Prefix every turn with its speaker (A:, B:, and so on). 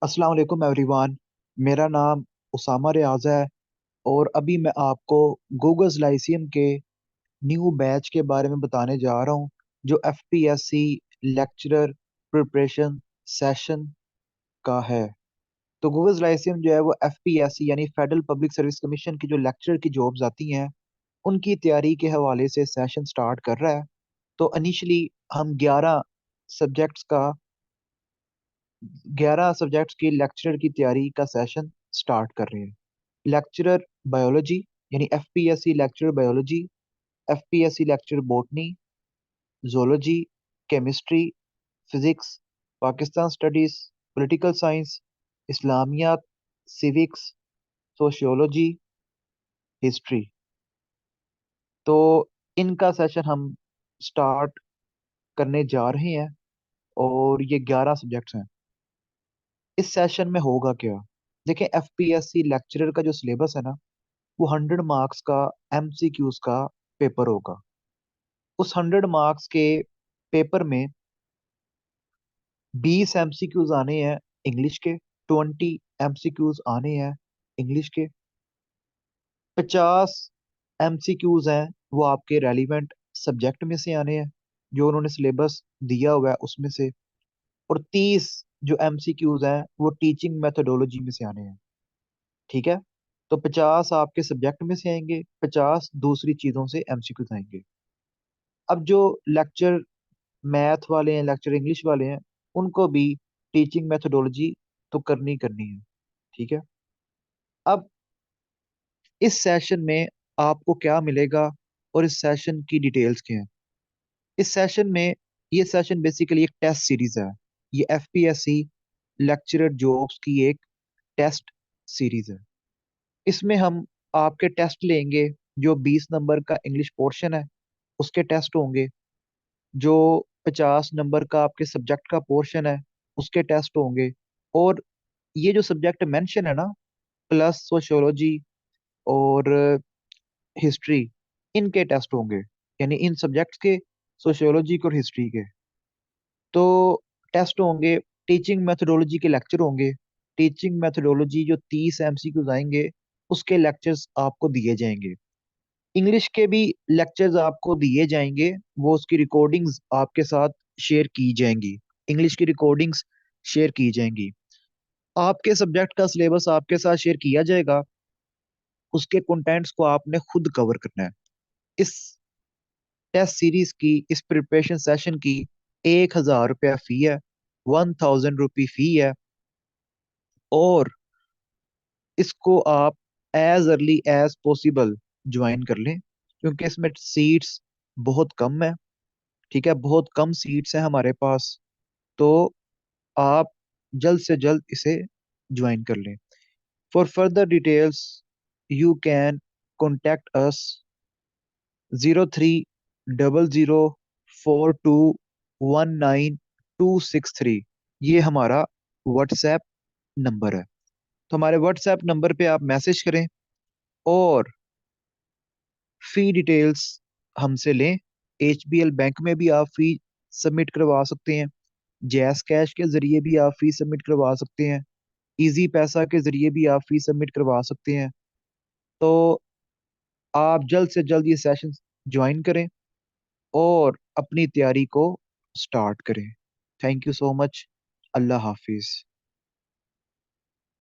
A: अस्सलाम वालेकुम एवरीवन। मेरा नाम उसामा रियाज है और अभी मैं आपको गूगल्स लाइसियम के न्यू बैच के बारे में बताने जा रहा हूँ, जो एफपीएससी लेक्चरर प्रिपरेशन सेशन का है। तो गूगल्स लाइसियम जो है वो एफपीएससी यानी फेडरल पब्लिक सर्विस कमीशन की जो लेक्चरर की जॉब्स आती हैं उनकी तैयारी के हवाले से सेशन स्टार्ट कर रहा है। तो इनिशियली हम 11 सब्जेक्ट्स की लेक्चरर की तैयारी का सेशन स्टार्ट कर रहे हैं। लेक्चरर बायोलॉजी यानी FPSC lecturer biology, FPSC lecturer botany, zoology, chemistry, physics, Pakistan studies, political science, Islamiat, civics, sociology, history. तो इनका सेशन हम स्टार्ट करने जा रहे हैं और ये 11 सब्जेक्ट्स हैं। इस सेशन में होगा क्या? देखें, एफपीएससी लेक्चरर का जो सिलेबस है ना, वो 100 मार्क्स का एमसीक्यूज का पेपर होगा। उस 100 मार्क्स के पेपर में 20 एमसीक्यूज आने हैं इंग्लिश के, 20 एमसीक्यूज आने हैं इंग्लिश के, 50 एमसीक्यूज हैं वो आपके रेलिवेंट सब्जेक्ट में से आने हैं जो उन्होंने सिलेबस दिया हुआ है उसमें से, और 30 जो एमसीक्यूज हैं वो टीचिंग मेथोडोलॉजी में से आने हैं। ठीक है? तो 50 आपके सब्जेक्ट में से आएंगे, 50 दूसरी चीजों से एमसीक्यूज आएंगे। अब जो लेक्चर मैथ वाले हैं, लेक्चर इंग्लिश वाले हैं, उनको भी टीचिंग मेथोडोलॉजी तो करनी करनी है। ठीक है? अब इस सेशन में आपको क्या मिलेगा और इस सेशन की डिटेल्स क्या हैं? इस सेशन में, ये सेशन बेसिकली एक टेस्ट सीरीज है। ये एफपीएससी लेक्चरर जॉब्स की एक टेस्ट सीरीज है। इसमें हम आपके टेस्ट लेंगे। जो 20 नंबर का इंग्लिश पोर्शन है उसके टेस्ट होंगे, जो 50 नंबर का आपके सब्जेक्ट का पोर्शन है उसके टेस्ट होंगे, और ये जो सब्जेक्ट मेंशन है ना, प्लस सोशियोलॉजी और हिस्ट्री, इनके टेस्ट होंगे। यानी इन सब्जेक्ट्स के, सोशियोलॉजी के और हिस्ट्री के। तो टेस्ट होंगे। टीचिंग मेथोडोलॉजी के लेक्चर होंगे। टीचिंग मेथोडोलॉजी जो 30 एमसीक्यूज आएंगे उसके लेक्चर्स आपको दिए जाएंगे। इंग्लिश के भी लेक्चर्स आपको दिए जाएंगे, वो उसकी रिकॉर्डिंग्स आपके साथ शेयर की जाएंगी। इंग्लिश की रिकॉर्डिंग्स शेयर की जाएंगी। आपके सब्जेक्ट का सिलेबस आपके साथ शेयर किया जाएगा। उसके कंटेंट्स को आपने खुद कवर करना है। इस टेस्ट सीरीज की, इस प्रिपरेशन सेशन की 1,000 रुपया फी है। 1,000 रुपी फी है। और इसको आप as early as possible join कर लें, क्योंकि इसमें सीट्स बहुत कम है। ठीक है? बहुत कम सीट्स हैं हमारे पास। तो आप जल्द से जल्द इसे ज्वाइन कर लें। For further details you can contact us 03004219 263। ये हमारा व्हाट्सएप नंबर है। तो हमारे व्हाट्सएप नंबर पे आप मैसेज करें और फी डिटेल्स हमसे लें। एचबीएल बैंक में भी आप फी सबमिट करवा सकते हैं। जैस कैश के जरिए भी आप फी सबमिट करवा सकते हैं। इजी पैसा के जरिए भी आप फी सबमिट करवा सकते हैं। तो आप जल्द से जल्द ये सेशन ज्वाइन करें और अपनी तैयारी को स्टार्ट करें। Thank you so much. Allah Hafiz.